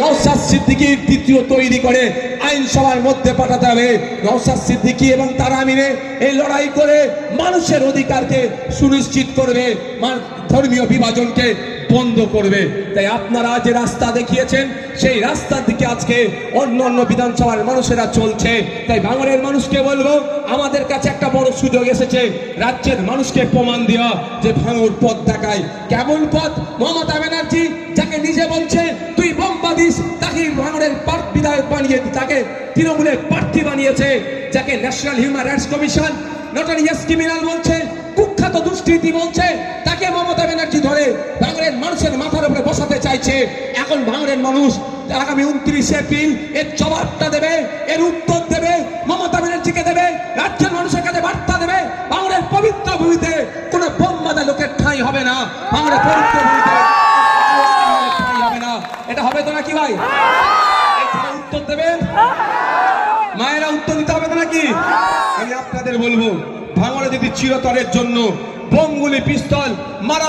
নওশাদ সিদ্দিকীর দ্বিতীয় তৈরি করে আইনসভার মধ্যে পাঠাতে হবে। নওশাদ সিদ্দিকী এবং তারা মিলে এই লড়াই করে মানুষের অধিকারকে সুনিশ্চিত করবে, ধর্মীয় বিভাজনকে বন্ধ করবে। তাই আপনারা যে রাস্তা দেখিয়েছেন সেই রাস্তার দিকে আজকে অন্য বিধানসভার মানুষেরা চলছে। তাই ভাঙড়ের মানুষকে বলবো, আমাদের কাছে একটা বড় সুযোগ এসেছে রাজ্যের মানুষকে প্রমাণ দেওয়া যে ভাঙড় পথ দেখায়। কেমন পথ? মমতা ব্যানার্জি যাকে নিজে বলছে তুই বোমা দিস, তাকে ভাঙড়ের বিধায়ক বানিয়ে, তাকে তৃণমূলের প্রার্থী বানিয়েছে, যাকে national human rights commission notorious criminal বলছে, কুখ্যাত দুষ্কৃতী বলছে, তাকে মমতা ব্যানার্জি ধরে ভাঙড়ের মানুষের মাথার উপরে বসাতে চাইছে। এখন ভাঙড়ের মানুষ আগামী 29 এপ্রিল এর জবাবটা দেবে, এর উত্তর দেবে, মমতা ব্যানার্জিকে দেবে, রাজ্যের মানুষের কাছে বার্তা দেবে। ভাঙড়ের পবিত্র ভূমিতে কোনো বোমবাদা লোকের ঠাঁই হবে না, ভাঙড়ের পবিত্র ভূমিতে ঠাঁই হবে না। এটা হবে তো নাকি ভাই? উত্তর দেবেন মায়েরা, উত্তর দিতে হবে তো নাকি? আমি আপনাদের বলবো, ভাঙড়ে যদি চিরতরের জন্য বোমগুলি পিস্তল মারা